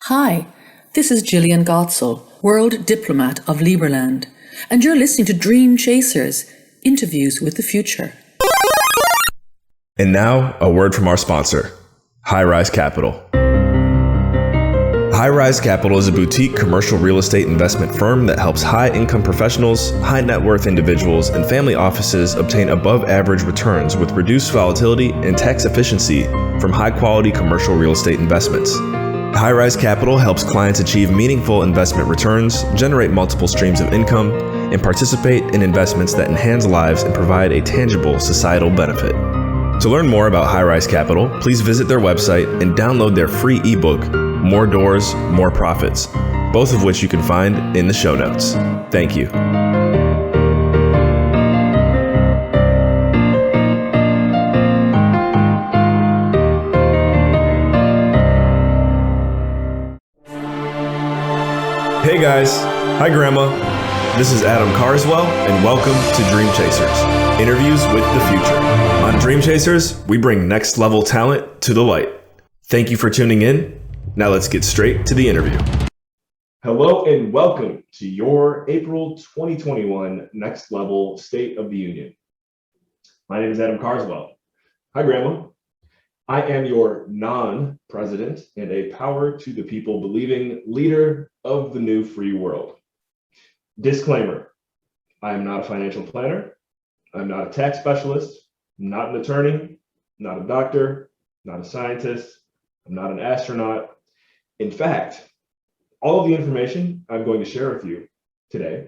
Hi, this is Gillian Gotzel, World Diplomat of Liberland, and you're listening to Dream Chasers, Interviews with the Future. And now, a word from our sponsor, High Rise Capital. High Rise Capital is a boutique commercial real estate investment firm that helps high-income professionals, high-net-worth individuals, and family offices obtain above-average returns with reduced volatility and tax efficiency from high-quality commercial real estate investments. High Rise Capital helps clients achieve meaningful investment returns, generate multiple streams of income, and participate in investments that enhance lives and provide a tangible societal benefit. To learn more about High Rise Capital, please visit their website and download their free ebook, More Doors, More Profits, both of which you can find in the show notes. Thank you. Hey guys, hi Grandma. This is Adam Carswell, and welcome to Dream Chasers, Interviews with the Future. On Dream Chasers, we bring next level talent to the light. Thank you for tuning in. Now let's get straight to the interview. Hello and welcome to your April 2021 Next Level State of the Union. My name is Adam Carswell. Hi Grandma. I am your non-president and a power to the people believing leader of the new free world. Disclaimer, I am not a financial planner. I'm not a tax specialist. I'm not an attorney, not a doctor, not a scientist. I'm not an astronaut. In fact, all of the information I'm going to share with you today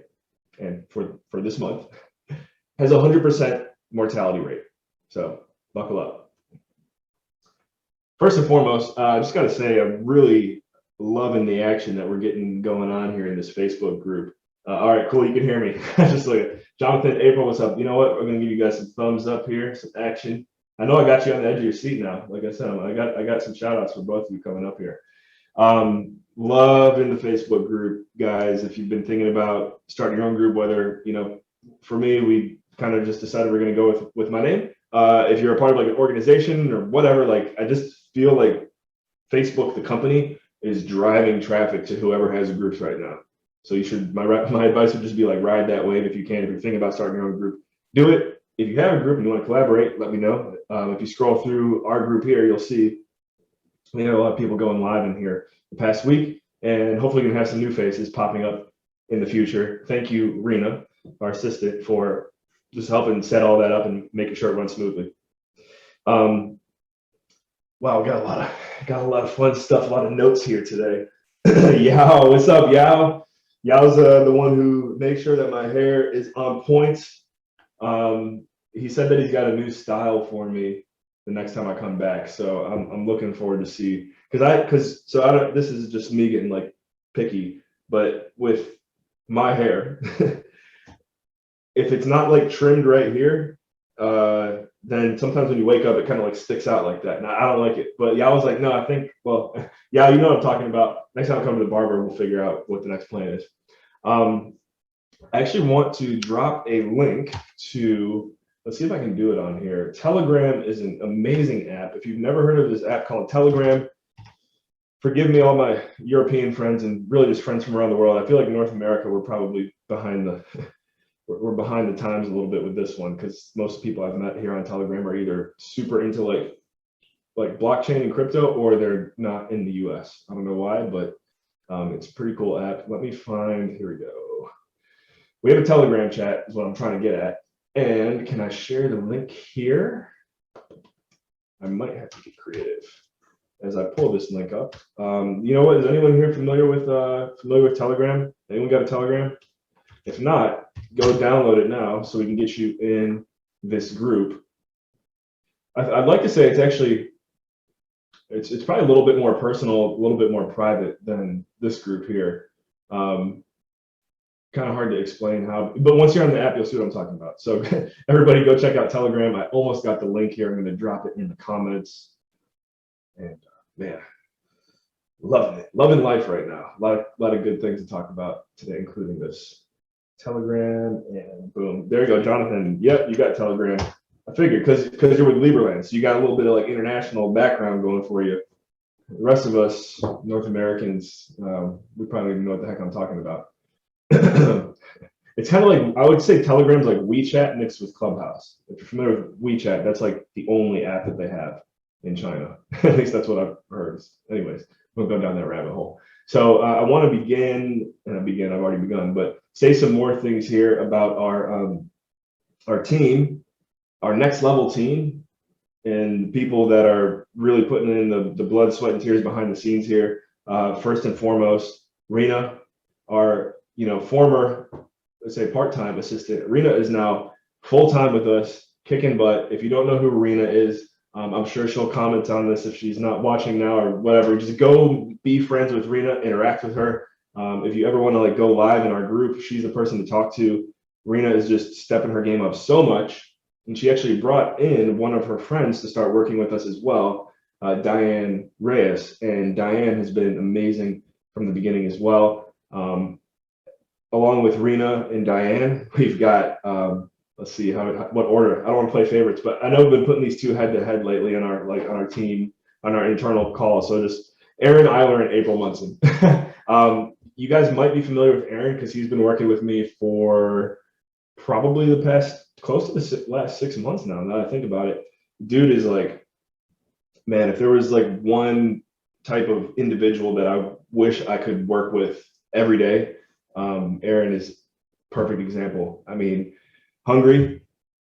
and for this month has a 100% mortality rate. So buckle up. First and foremost, I just got to say I'm really loving the action that we're getting going on here in this Facebook group. All right, cool. You can hear me. Just look at Jonathan, April, what's up? You know what? We're going to give you guys some thumbs up here, some action. I know I got you on the edge of your seat now. Like I said, I got some shout outs for both of you coming up here. Love in the Facebook group, guys. If you've been thinking about starting your own group, whether, for me, we kind of just decided we're going to go with my name. If you're a part of like an organization or whatever, like I just feel like Facebook, the company, is driving traffic to whoever has groups right now. So you should, my advice would just be like ride that wave if you can. If you're thinking about starting your own group, do it. If you have a group and you want to collaborate, let me know. If you scroll through our group here, you'll see we had a lot of people going live in here the past week, and hopefully we can have some new faces popping up in the future. Thank you, Rena, our assistant, for just helping set all that up and making sure it runs smoothly. Wow, we got a lot of fun stuff, a lot of notes here today. Yao, what's up, Yao? Yao's the one who makes sure that my hair is on point. He said that he's got a new style for me the next time I come back, so I'm looking forward to see. This is just me getting like picky, but with my hair, if it's not like trimmed right here, then sometimes when you wake up, it kind of like sticks out like that. And I don't like it. But Yao was like, no, I think, yeah, you know what I'm talking about. Next time I come to the barber, we'll figure out what the next plan is. I actually want to drop a link to, let's see if I can do it on here. Telegram is an amazing app. If you've never heard of this app called Telegram, forgive me, all my European friends and really just friends from around the world. I feel like North America, we're probably behind the times a little bit with this one, because most people I've met here on Telegram are either super into like blockchain and crypto, or they're not in the US. I don't know why, but it's a pretty cool app. Let me find, here we go. We have a Telegram chat is what I'm trying to get at. And can I share the link here? I might have to get creative as I pull this link up. You know what, is anyone here familiar with Telegram? Anyone got a Telegram? If not, go download it now so we can get you in this group. I'd like to say it's probably a little bit more personal, a little bit more private than this group here. Kind of hard to explain how, but once you're on the app, you'll see what I'm talking about. So everybody go check out Telegram. I almost got the link here. I'm going to drop it in the comments. And man, loving life right now. A lot of good things to talk about today, including this. Telegram, and boom, there you go, Jonathan. Yep, you got Telegram. I figured because you're with Liberland, so you got a little bit of like international background going for you. The rest of us North Americans, we probably don't even know what the heck I'm talking about. It's kind of like, I would say Telegram's like WeChat mixed with Clubhouse. If you're familiar with WeChat, that's like the only app that they have in China. At least that's what I've heard. Anyways, we'll go down that rabbit hole. So I want to I've already begun, but say some more things here about our team, our next level team, and people that are really putting in the blood, sweat, and tears behind the scenes here. First and foremost, Rena, our former, let's say, part-time assistant. Rena is now full-time with us, kicking butt. If you don't know who Rena is, I'm sure she'll comment on this if she's not watching now or whatever. Just go be friends with Rena, interact with her. If you ever want to go live in our group, she's the person to talk to. Rena is just stepping her game up so much. And she actually brought in one of her friends to start working with us as well, Diane Reyes. And Diane has been amazing from the beginning as well. Along with Rena and Diane, we've got, let's see what order. I don't want to play favorites, but I know we've been putting these two head to head lately on our team, on our internal call. So just Aaron Iler and April Munson. You guys might be familiar with Aaron because he's been working with me for probably the past close to the last 6 months now. Now that I think about it, dude is like, man, if there was one type of individual that I wish I could work with every day, Aaron is perfect example. I mean, hungry.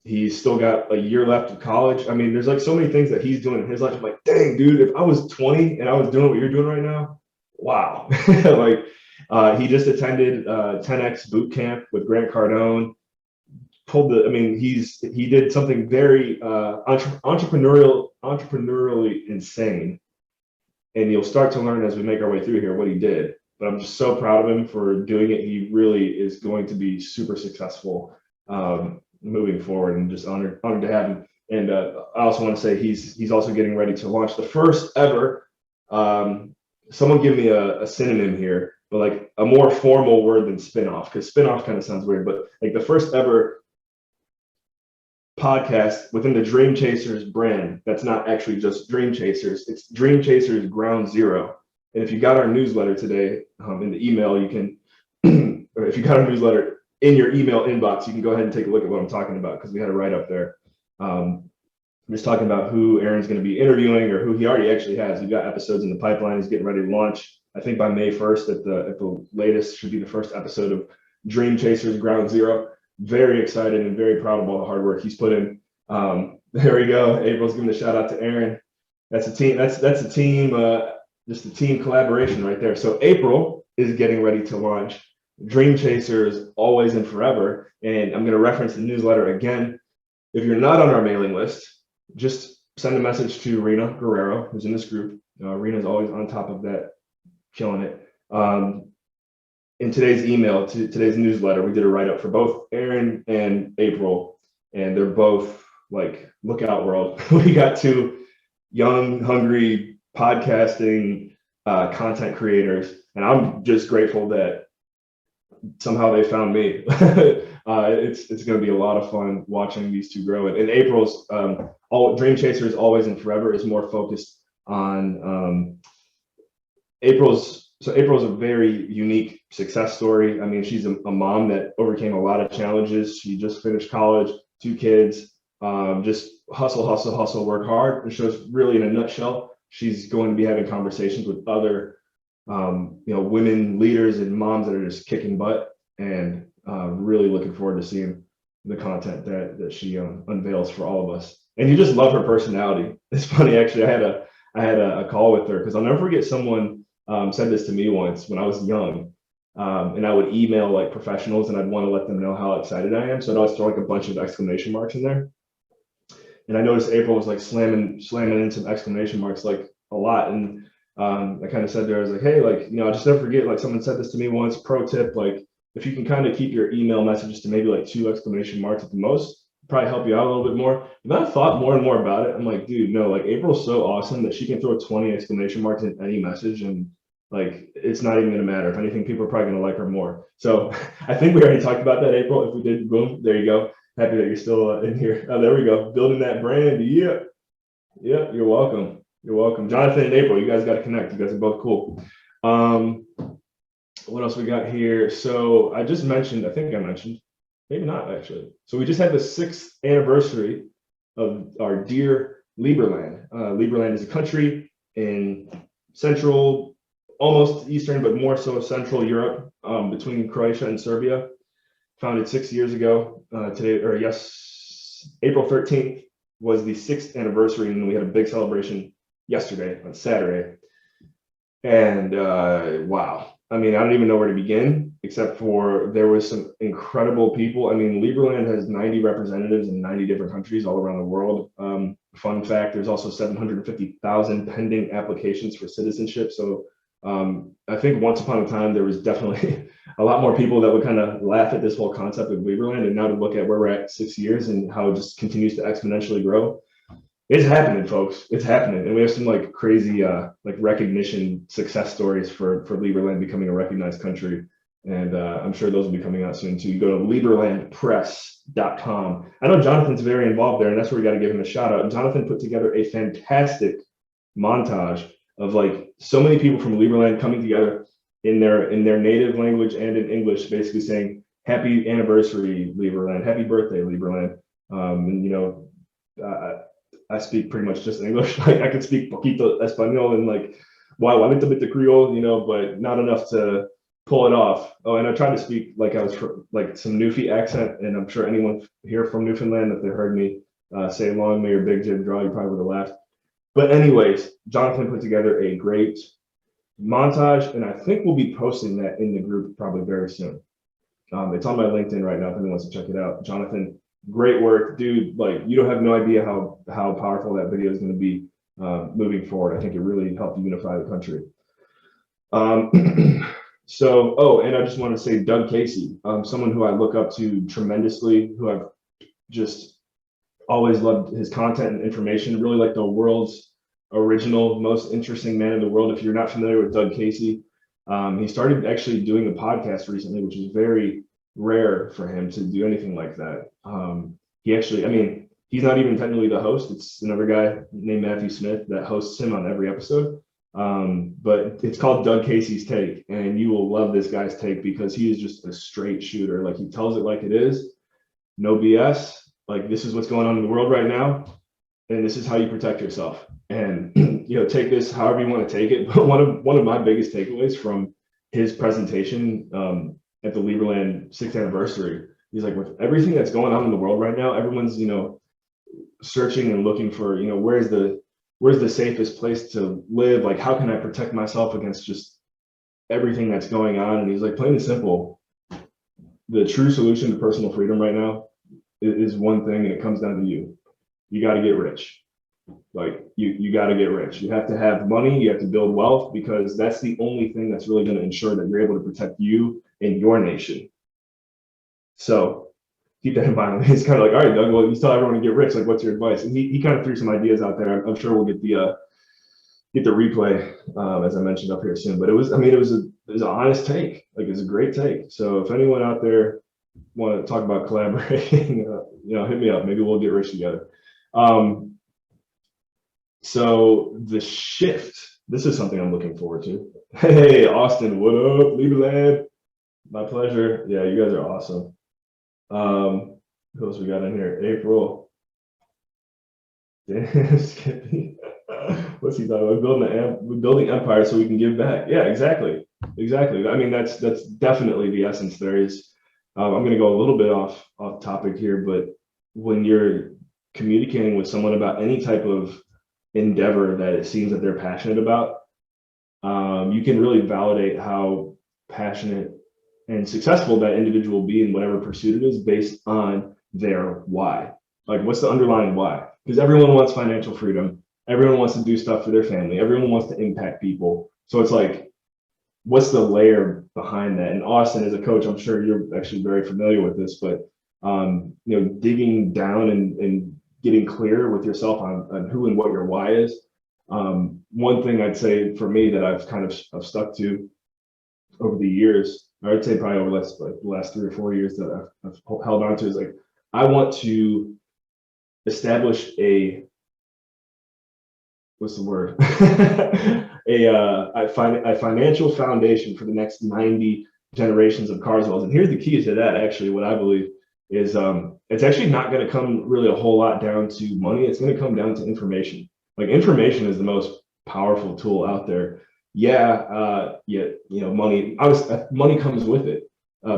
He's still got a year left of college. I mean, there's so many things that he's doing in his life. I'm like, dang, dude, if I was 20 and I was doing what you're doing right now, wow. He just attended 10X boot camp with Grant Cardone. He did something very entrepreneurially insane. And you'll start to learn as we make our way through here what he did. But I'm just so proud of him for doing it. He really is going to be super successful moving forward, and just honored to have him. And I also want to say he's also getting ready to launch the first ever. Someone give me a synonym here, but a more formal word than spinoff, because spinoff kind of sounds weird. But the first ever podcast within the Dream Chasers brand that's not actually just Dream Chasers. It's Dream Chasers Ground Zero. And if you got our newsletter today in the email, you can, or if you got our newsletter in your email inbox, you can go ahead and take a look at what I'm talking about, because we had a write up there. I'm just talking about who Aaron's going to be interviewing, or who he already actually has. We've got episodes in the pipeline. He's getting ready to launch. I think by May 1st at the latest should be the first episode of Dream Chasers Ground Zero. Very excited and very proud of all the hard work he's put in. There we go. April's giving a shout out to Aaron. That's a team. That's a team. Just a team collaboration right there. So April is getting ready to launch Dream Chasers Always and Forever. And I'm going to reference the newsletter again. If you're not on our mailing list, just send a message to Rena Guerrero, who's in this group. Rena's always on top of that, killing it. In today's email, today's newsletter, we did a write-up for both Aaron and April, and they're both look out, world. We got two young, hungry, podcasting content creators, and I'm just grateful that somehow they found me. It's going to be a lot of fun watching these two grow. And April's Dream Chasers Always and Forever is more focused on April's a very unique success story. I mean, she's a mom that overcame a lot of challenges. She just finished college, 2 kids, just hustle, work hard. And shows really, in a nutshell, she's going to be having conversations with other women leaders and moms that are just kicking butt, and really looking forward to seeing the content that she unveils for all of us. And you just love her personality. It's funny, actually. I had a call with her because I'll never forget, someone said this to me once when I was young, and I would email professionals, and I'd want to let them know how excited I am. So I'd always throw a bunch of exclamation marks in there. And I noticed April was slamming in some exclamation marks a lot. And I kind of said to her, I was like, hey, I'll just never forget, someone said this to me once, pro tip, if you can kind of keep your email messages to maybe 2 exclamation marks at the most, probably help you out a little bit more. And I thought more and more about it. I'm like, dude, no, April's so awesome that she can throw 20 exclamation marks in any message, and it's not even going to matter. If anything, people are probably going to like her more. So I think we already talked about that, April. If we did, boom, there you go. Happy that you're still in here. Oh, there we go. Building that brand. Yeah, you're welcome. You're welcome. Jonathan and April, you guys got to connect. You guys are both cool. What else we got here? So I just mentioned, I think I mentioned, maybe not actually. So we just had the 6th anniversary of our dear Liberland. Liberland is a country in central, almost eastern, but more so central Europe, between Croatia and Serbia. Founded 6 years ago. April 13th was the 6th anniversary, and we had a big celebration yesterday on Saturday. And wow, I mean, I don't even know where to begin, except for there was some incredible people. I mean, Liberland has 90 representatives in 90 different countries all around the world. Fun fact, there's also 750,000 pending applications for citizenship. So I think once upon a time, there was definitely a lot more people that would kind of laugh at this whole concept of Liberland. And now to look at where we're at 6 years and how it just continues to exponentially grow. It's happening, folks. It's happening. And we have some like crazy like recognition success stories for Liberland becoming a recognized country. And I'm sure those will be coming out soon too. You go to liberlandpress.com. I know Jonathan's very involved there, and that's where we got to give him a shout out. Jonathan put together a fantastic montage of like so many people from Liberland coming together in their native language and in English, basically saying happy anniversary, Liberland, happy birthday, Liberland. And you know, I speak pretty much just English. Like I could speak poquito español and like wow, a little bit of Creole, you know, but not enough to pull it off. Oh, and I tried to speak like I was like some Newfie accent, and I'm sure anyone here from Newfoundland, if they heard me say long may your big Jim draw, you probably would have laughed. But anyways, Jonathan put together a great montage, and I think we'll be posting that in the group probably very soon. It's on my LinkedIn right now if anyone wants to check it out. Jonathan, great work, dude. Like you don't have no idea how powerful that video is going to be moving forward. I think it really helped unify the country. So, oh, and I just want to say Doug Casey, someone who I look up to tremendously, who I've just always loved his content and information, really like the world's original, most interesting man in the world. If you're not familiar with Doug Casey, he started actually doing a podcast recently, which is very rare for him to do anything like that. He actually, I mean, he's not even technically the host. It's another guy named Matthew Smith that hosts him on every episode. But it's called Doug Casey's Take, and you will love this guy's take because he is just a straight shooter. Like he tells it like it is, no BS. Like this is what's going on in the world right now, and this is how you protect yourself. And you know, take this however you want to take it. But one of my biggest takeaways from his presentation at the Liberland 6th anniversary, he's like, with everything that's going on in the world right now, everyone's, you know, searching and looking for, you know, where's the safest place to live? Like, how can I protect myself against just everything that's going on? And he's like, plain and simple, the true solution to personal freedom right now is one thing, and it comes down to you. You got to get rich. Like you got to get rich. You have to have money. You have to build wealth, because that's the only thing that's really going to ensure that you're able to protect you and your nation. So keep that in mind. It's kind of like, all right, Doug, well, you tell everyone to get rich. Like, what's your advice? And he kind of threw some ideas out there. I'm sure we'll get the replay, as I mentioned, up here soon. But it was an honest take. Like, it's a great take. So if anyone out there want to talk about collaborating, you know, hit me up. Maybe we'll get rich together. So the shift, this is something I'm looking forward to. Hey, Austin, what up? Liberland. My pleasure. Yeah, you guys are awesome. Who else we got in here? April. Damn, Skippy. What's he talking about? We're building empire so we can give back. Yeah, exactly. I mean, that's definitely the essence. There is. I'm going to go a little bit off topic here, but when you're communicating with someone about any type of endeavor that it seems that they're passionate about, you can really validate how passionate and successful that individual will be in whatever pursuit it is based on their why. Like, what's the underlying why? Because everyone wants financial freedom. Everyone wants to do stuff for their family. Everyone wants to impact people. So it's like, what's the layer behind that? And Austin, as a coach, I'm sure you're actually very familiar with this, but you know, digging down and getting clear with yourself on who and what your why is. One thing I'd say for me that I've kind of stuck to over the years, I'd say probably over the last 3 or 4 years that I've held on to, is like, I want to establish a what's the word? a financial foundation for the next 90 generations of Carswells. And here's the key to that, actually, what I believe is it's actually not going to come really a whole lot down to money. It's going to come down to information. Like, information is the most powerful tool out there. Money, money comes with it.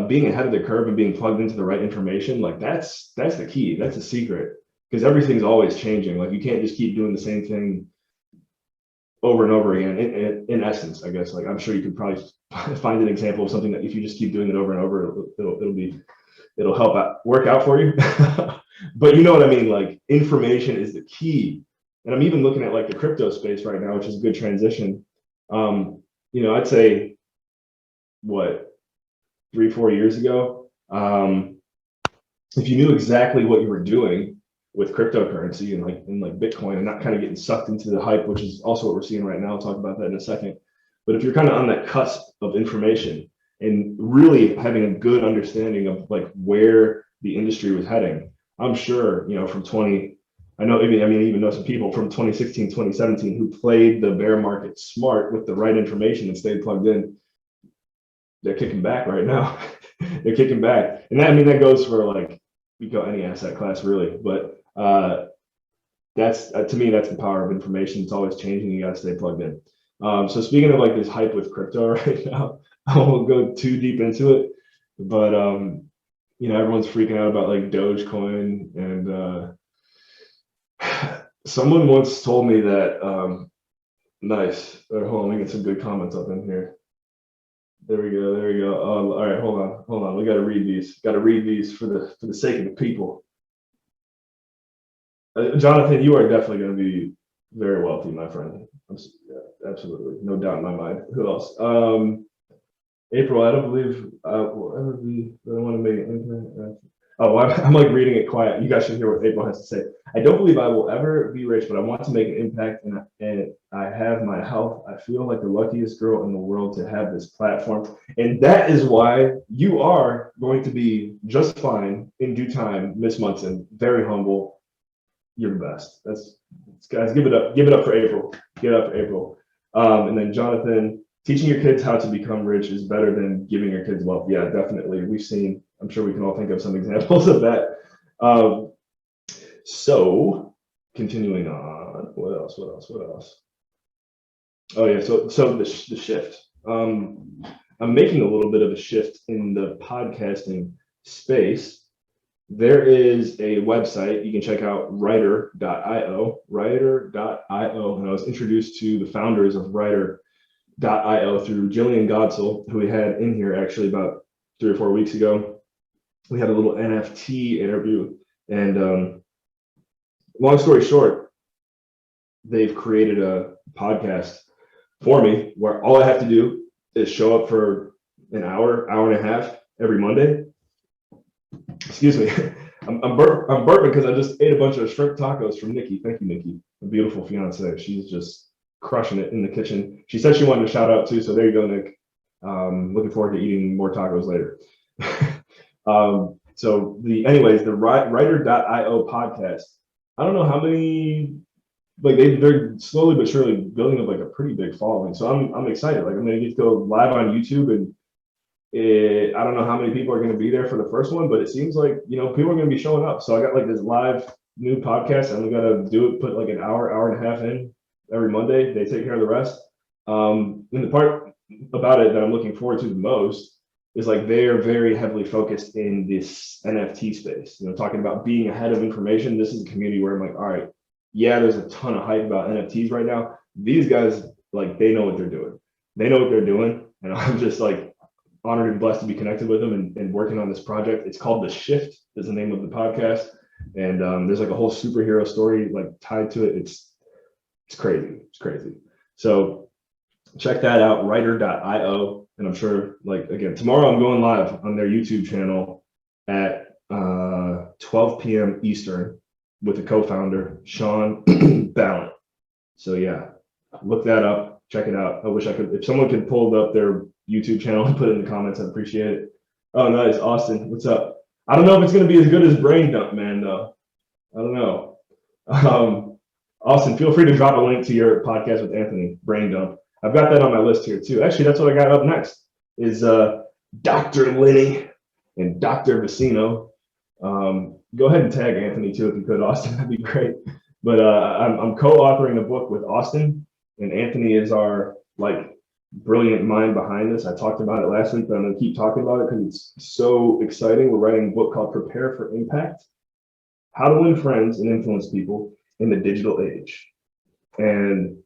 Being ahead of the curve and being plugged into the right information, like that's the key. That's the secret, because everything's always changing. Like, you can't just keep doing the same thing over and over again. In essence, I guess, like, I'm sure you could probably find an example of something that if you just keep doing it over and over, it'll help work out for you. But you know what I mean? Like, information is the key. And I'm even looking at like the crypto space right now, which is a good transition. I'd say 3-4 years ago, if you knew exactly what you were doing with cryptocurrency and like Bitcoin, and not kind of getting sucked into the hype, which is also what we're seeing right now. I'll talk about that in a second. But if you're kind of on that cusp of information and really having a good understanding of like where the industry was heading, I'm sure, I even know some people from 2016, 2017 who played the bear market smart with the right information and stayed plugged in. They're kicking back right now. They're kicking back. And that goes for like, you go any asset class really, but that's to me, that's the power of information. It's always changing. You got to stay plugged in. So speaking of like this hype with crypto right now, I won't go too deep into it, but everyone's freaking out about like Dogecoin, and someone once told me that nice. Hold on, let me get some good comments up in here. There we go. All right, hold on. We got to read these. Got to read these for the sake of the people. Jonathan, you are definitely going to be very wealthy, my friend. Yeah, absolutely, no doubt in my mind. Who else? April, I don't believe I will ever be. I don't want to make it impact. Oh, I'm like reading it quiet. You guys should hear what April has to say. I don't believe I will ever be rich, but I want to make an impact, and I have my health. I feel like the luckiest girl in the world to have this platform. And that is why you are going to be just fine in due time, Miss Munson. Very humble. You're the best. Guys, give it up. Give it up for April. Give it up for April. And then Jonathan, teaching your kids how to become rich is better than giving your kids wealth. Yeah, definitely. I'm sure we can all think of some examples of that. So continuing on, what else? Oh yeah, so the shift. I'm making a little bit of a shift in the podcasting space. There is a website you can check out, writer.io, and I was introduced to the founders of writer.io through Jillian Godsell, who we had in here actually about 3 or 4 weeks ago. We had a little NFT interview, and long story short, they've created a podcast for me where all I have to do is show up for an hour and a half every Monday. Excuse me, I'm burping because I just ate a bunch of shrimp tacos from Nicki. Thank you, Nicki, a beautiful fiance. She's just crushing it in the kitchen. She said she wanted to shout out too, so there you go, Nick. Looking forward to eating more tacos later. The writer.io podcast, I don't know how many, like they're slowly but surely building up like a pretty big following. So I'm excited. Like, I'm gonna get to go live on YouTube, and I don't know how many people are going to be there for the first one, but it seems like, people are going to be showing up. So I got like this live new podcast, and we got to put like an hour and a half in every Monday. They take care of the rest. And the part about it that I'm looking forward to the most is like they are very heavily focused in this NFT space. Talking about being ahead of information. This is a community where I'm like, all right, yeah, there's a ton of hype about NFTs right now. These guys, like, they know what they're doing. And I'm just like honored and blessed to be connected with them and working on this project. It's called The Shift, is the name of the podcast. And there's like a whole superhero story like tied to it. It's crazy. It's crazy. So check that out, writer.io. And I'm sure, like, again, tomorrow I'm going live on their YouTube channel at 12 p.m. Eastern with the co-founder, Sean Ballant. So yeah, look that up, check it out. I wish I could, if someone could pull up their YouTube channel and put it in the comments, I'd appreciate it. Oh, nice, Austin, what's up? I don't know if it's gonna be as good as Brain Dump Man though. I don't know. Austin, feel free to drop a link to your podcast with Anthony, Brain Dump. I've got that on my list here too. Actually, that's what I got up next is Dr. Linney and Dr. Vicino. Go ahead and tag Anthony too if you could, Austin. That'd be great. But I'm co-authoring a book with Austin, and Anthony is our like brilliant mind behind this. I talked about it last week, but I'm going to keep talking about it because it's so exciting. We're writing a book called Prepare for Impact: How to Win Friends and Influence People in the Digital Age. And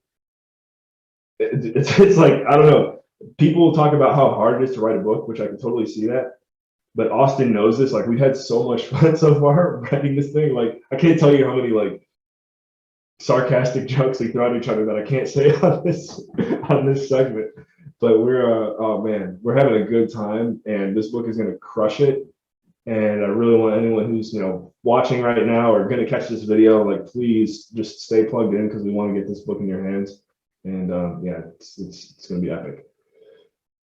it's like, I don't know, people talk about how hard it is to write a book, which I can totally see that. But Austin knows this. Like, we've had so much fun so far writing this thing. Like, I can't tell you how many like sarcastic jokes we throw at each other that I can't say on this segment. But we're oh man, we're having a good time, and this book is going to crush it. And I really want anyone who's watching right now or going to catch this video, like, please just stay plugged in because we want to get this book in your hands. And yeah, it's going to be epic.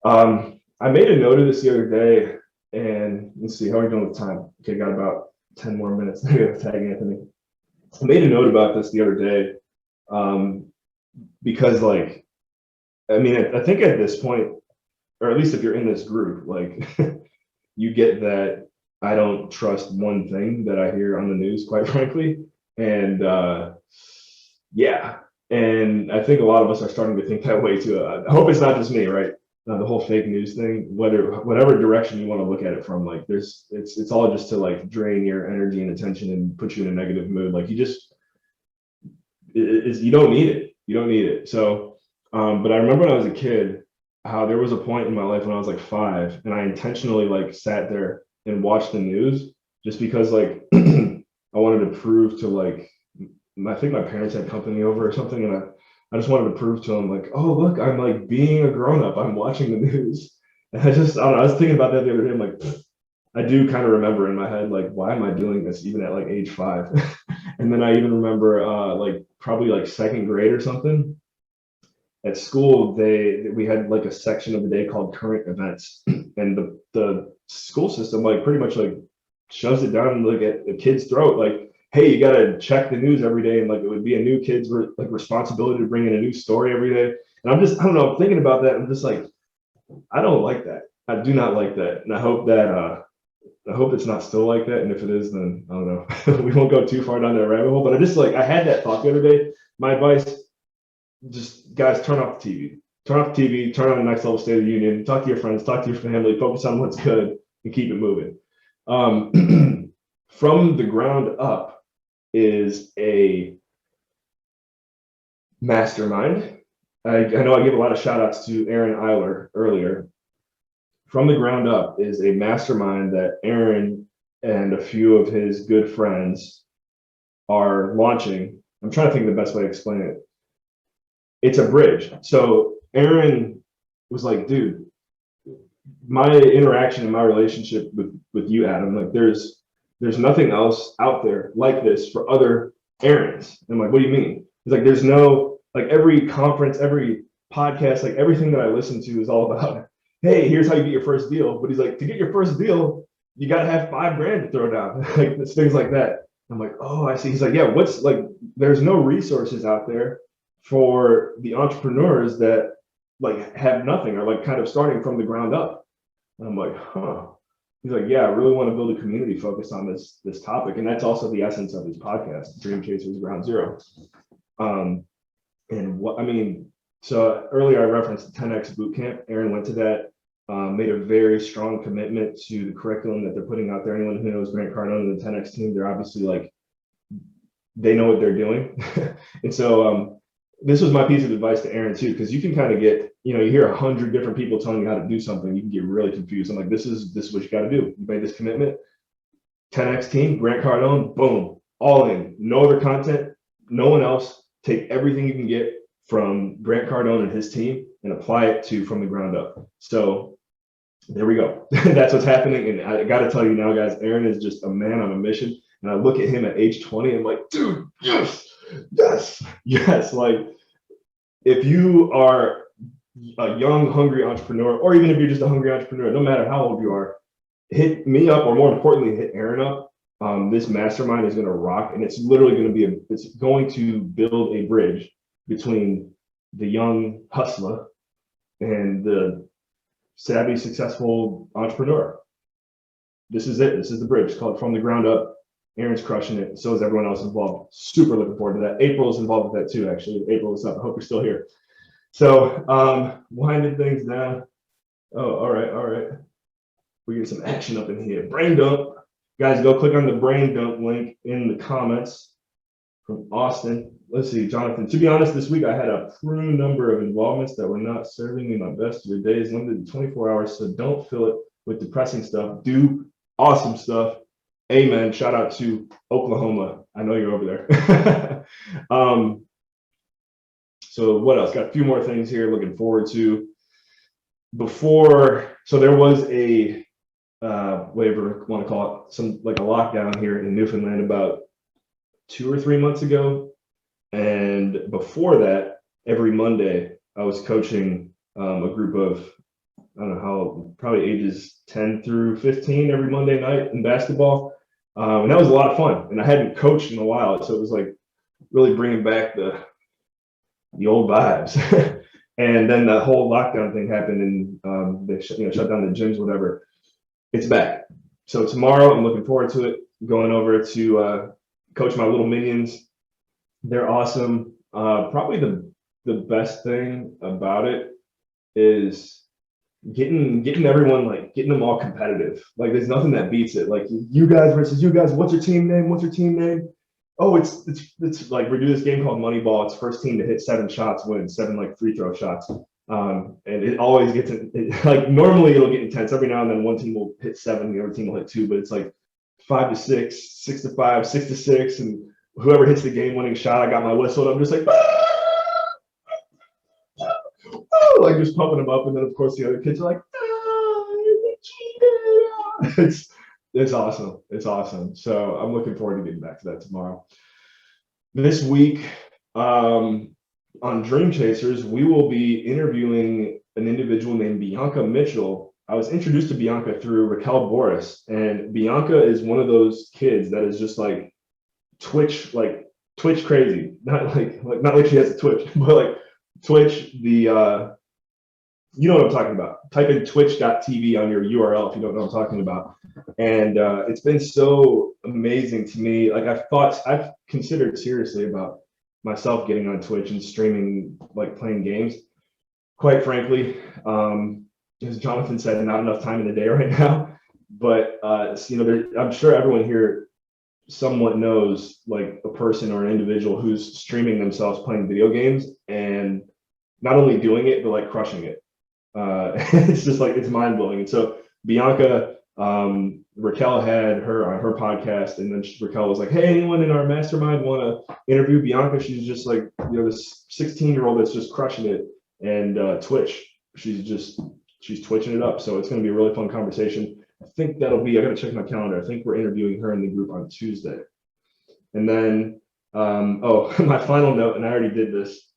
I made a note of this the other day, and let's see, how are we doing with time? Okay, got about 10 more minutes. I got to tag Anthony. I made a note about this the other day because, like, I mean, I think at this point, or at least if you're in this group, like, you get that I don't trust one thing that I hear on the news, quite frankly. And yeah, and I think a lot of us are starting to think that way too. I hope it's not just me, right? The whole fake news thing, whatever direction you want to look at it from, like, it's all just to like drain your energy and attention and put you in a negative mood. Like, you don't need it. You don't need it. So, but I remember when I was a kid, how there was a point in my life when I was like 5, and I intentionally like sat there and watched the news just because, like, I wanted to prove to, like, I think my parents had company over or something, and I just wanted to prove to them, like, oh, look, I'm like being a grown-up. I'm watching the news. And I don't know, I was thinking about that the other day. I'm like, I do kind of remember in my head, like, why am I doing this even at like age 5? And then I even remember like probably like 2nd grade or something. At school, we had like a section of the day called current events, and the school system like pretty much like shoves it down like at the kid's throat, like, hey, you got to check the news every day, and like it would be a new kid's like responsibility to bring in a new story every day. And I don't know, I'm thinking about that. I'm just like, I don't like that. I do not like that, and I hope it's not still like that. And if it is, then I don't know. We won't go too far down that rabbit hole. But I had that thought the other day. My advice: just, guys, turn off the TV. Turn off the TV. Turn on the Next Level State of the Union. Talk to your friends. Talk to your family. Focus on what's good and keep it moving. From the Ground Up is a mastermind. I know I gave a lot of shout outs to Aaron Iler earlier. From the Ground Up is a mastermind that Aaron and a few of his good friends are launching. I'm trying to think of the best way to explain it. It's a bridge. So Aaron was like, dude, my interaction and my relationship with you, Adam, like, there's nothing else out there like this for other Aarons. And I'm like, what do you mean? He's like, there's no, like, every conference, every podcast, like everything that I listen to is all about, hey, here's how you get your first deal. But he's like, to get your first deal, you got to have $5,000 to throw down. Like, it's things like that. I'm like, oh, I see. He's like, yeah, what's like, there's no resources out there for the entrepreneurs that like have nothing or like kind of starting from the ground up. And I'm like, huh. He's like, yeah, I really want to build a community focused on this topic. And that's also the essence of his podcast, Dream Chasers Ground Zero. And what, I mean, so earlier I referenced the 10X bootcamp. Aaron went to that, made a very strong commitment to the curriculum that they're putting out there. Anyone who knows Grant Cardone and the 10X team, they're obviously like, they know what they're doing. And so this was my piece of advice to Aaron too, because you can kind of get, you hear 100 different people telling you how to do something. You can get really confused. I'm like, this is what you got to do. You made this commitment. 10X team, Grant Cardone, boom, all in. No other content, no one else. Take everything you can get from Grant Cardone and his team and apply it to From the Ground Up. So there we go. That's what's happening. And I got to tell you now, guys, Aaron is just a man on a mission. And I look at him at age 20, I'm like, dude, yes. Like, if you are a young, hungry entrepreneur, or even if you're just a hungry entrepreneur, no matter how old you are, hit me up, or more importantly, hit Aaron up. This mastermind is going to rock, and it's literally going to be it's going to build a bridge between the young hustler and the savvy, successful entrepreneur. This is it. This is the bridge. It's called From the Ground Up. Aaron's crushing it. So is everyone else involved. Super looking forward to that. April is involved with that too, actually. April, what's up? I hope you're still here. So winding things down. Oh, all right. We get some action up in here. Brain dump. Guys, go click on the brain dump link in the comments from Austin. Let's see, Jonathan. To be honest, this week I had a prune number of involvements that were not serving me my best. Your day is limited to 24 hours, so don't fill it with depressing stuff. Do awesome stuff. Amen. Shout out to Oklahoma. I know you're over there. So what else? Got a few more things here looking forward to. So there was a whatever you want to call it, some like a lockdown here in Newfoundland about 2 or 3 months ago. And before that, every Monday I was coaching a group of, I don't know how, probably ages 10 through 15 every Monday night in basketball. And that was a lot of fun. And I hadn't coached in a while, so it was like really bringing back the old vibes. And then the whole lockdown thing happened, and they shut down the gyms, whatever. It's back. So tomorrow, I'm looking forward to it. Going over to coach my little minions. They're awesome. Probably the best thing about it is getting everyone, like getting them all competitive. Like there's nothing that beats it. Like you guys versus you guys. What's your team name? What's your team name? Oh, it's like we do this game called Moneyball. It's first team to hit 7 shots wins, 7 like free throw shots. And it always gets like normally it'll get intense. Every now and then one team will hit 7, the other team will hit 2, but it's like 5 to 6, 6 to 5, 6 to 6, and whoever hits the game-winning shot, I got my whistle, and I'm just like, like just pumping them up, and then of course the other kids are like, it's awesome. It's awesome. So I'm looking forward to getting back to that tomorrow. This week, on Dream Chasers, we will be interviewing an individual named Bianca Mitchell. I was introduced to Bianca through Raquel Boris, and Bianca is one of those kids that is just like Twitch crazy. Not like she has a Twitch, but like Twitch, you know what I'm talking about. Type in twitch.tv on your URL if you don't know what I'm talking about. And it's been so amazing to me. Like I've considered seriously about myself getting on Twitch and streaming, like playing games. Quite frankly, as Jonathan said, not enough time in the day right now. But I'm sure everyone here somewhat knows like a person or an individual who's streaming themselves playing video games and not only doing it, but like crushing it. It's just like, it's mind blowing. And so Bianca, Raquel had her on her podcast, and then Raquel was like, hey, anyone in our mastermind want to interview Bianca? She's just like, this 16-year-old that's just crushing it. And Twitch, she's twitching it up. So it's going to be a really fun conversation. I think I got to check my calendar. I think we're interviewing her in the group on Tuesday. And then, my final note, and I already did this.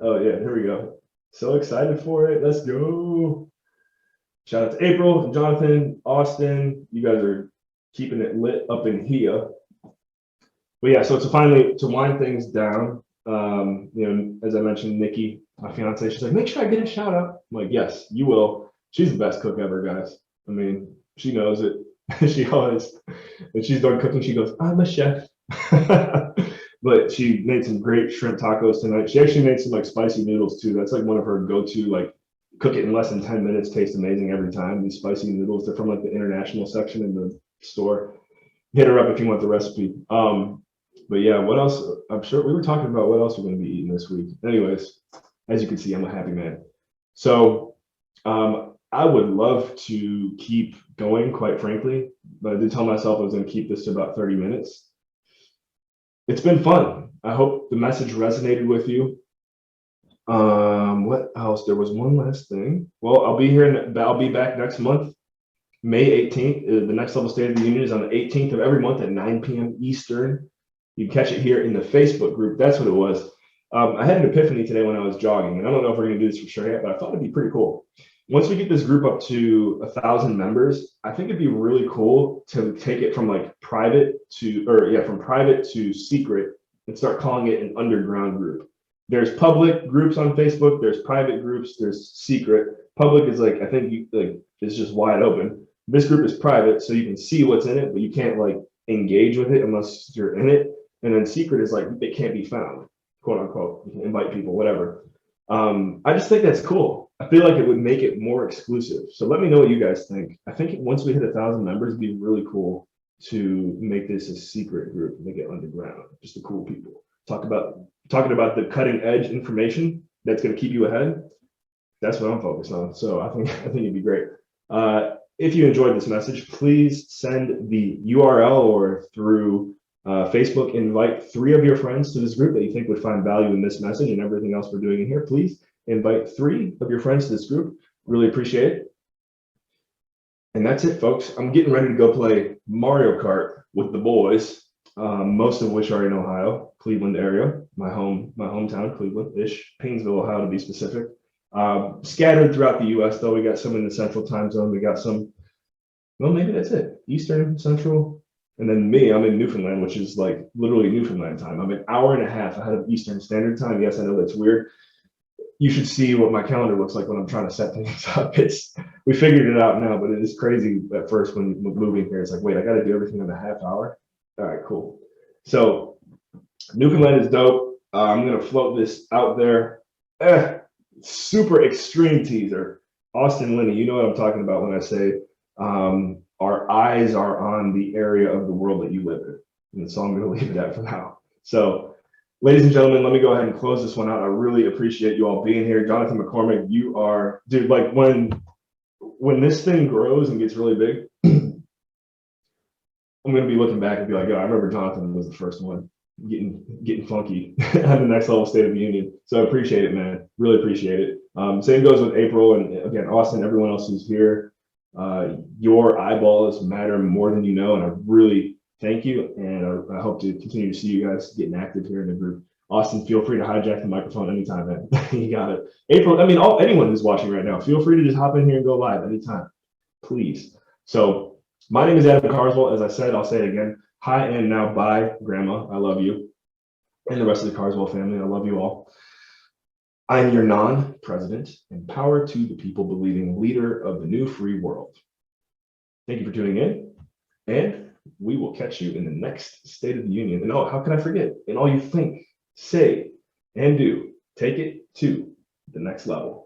Oh yeah, here we go. So excited for it. Let's go. Shout out to April, Jonathan, Austin. You guys are keeping it lit up in here. But yeah, so to wind things down, as I mentioned, Nicki, my fiancé, she's like, make sure I get a shout out. I'm like, yes, you will. She's the best cook ever, guys. I mean, she knows it. She always, when she's done cooking, she goes, I'm a chef. But she made some great shrimp tacos tonight. She actually made some like spicy noodles too. That's like one of her go-to, like cook it in less than 10 minutes, tastes amazing every time. These spicy noodles, they're from like the international section in the store. Hit her up if you want the recipe. But yeah, what else? I'm sure we were talking about what else we're going to be eating this week. Anyways, as you can see, I'm a happy man. So I would love to keep going, quite frankly, but I did tell myself I was going to keep this to about 30 minutes. It's been fun. I hope the message resonated with you. What else? There was one last thing. Well, I'll be back next month, May 18th. The Next Level State of the Union is on the 18th of every month at 9 p.m. Eastern. You can catch it here in the Facebook group. That's what it was. I had an epiphany today when I was jogging, and I don't know if we're going to do this for sure yet, but I thought it'd be pretty cool. once we get this group up to 1,000 members, I think it'd be really cool to take it from like from private to secret and start calling it an underground group. There's public groups on Facebook, there's private groups, there's secret. Public is like, I think it's just wide open. This group is private, so you can see what's in it, but you can't like engage with it unless you're in it. And then secret is like, it can't be found, quote unquote. You can invite people, whatever. I just think that's cool. I feel like it would make it more exclusive. So let me know what you guys think. I think once we hit 1,000 members, it'd be really cool to make this a secret group, make it underground, just the cool people. Talking about the cutting edge information that's going to keep you ahead. That's what I'm focused on. So I think it'd be great. If you enjoyed this message, please send the URL or through Facebook, invite 3 of your friends to this group that you think would find value in this message and everything else we're doing in here. Please invite 3 of your friends to this group. Really appreciate it. And that's it, folks. I'm getting ready to go play Mario Kart with the boys, most of which are in Ohio, Cleveland area, my hometown, Cleveland-ish, Painesville, Ohio to be specific. Scattered throughout the U.S. though. We got some in the central time zone. We got some, well, maybe that's it. Eastern, central. And then me, I'm in Newfoundland, which is like literally Newfoundland time. I'm an hour and a half ahead of Eastern Standard Time. Yes, I know that's weird. You should see what my calendar looks like when I'm trying to set things up. We figured it out now, but it is crazy at first when moving here. It's like, wait, I got to do everything in a half hour. All right, cool. So Newfoundland is dope. I'm going to float this out there. Super extreme teaser. Austin Linney, you know what I'm talking about when I say our eyes are on the area of the world that you live in. And so I'm going to leave it at for now. So, ladies and gentlemen, let me go ahead and close this one out. I really appreciate you all being here. Jonathan McCormick, you are, dude, like when this thing grows and gets really big, I'm going to be looking back and be like, yo, I remember Jonathan was the first one getting funky at the next level State of the Union. So I appreciate it, man. Really appreciate it. Same goes with April and again, Austin, everyone else who's here. Your eyeballs matter more than you know, and I really thank you. And I hope to continue to see you guys getting active here in the group. Austin, feel free to hijack the microphone anytime, man. You got it. April, I mean, anyone who's watching right now, feel free to just hop in here and go live anytime, please. So my name is Adam Carswell. As I said, I'll say it again. Hi and now bye, Grandma. I love you. And the rest of the Carswell family, I love you all. I'm your non-president and power to the people believing leader of the new free world. Thank you for tuning in, and we will catch you in the next State of the Union. And oh, how can I forget? And all you think, say, and do, take it to the next level.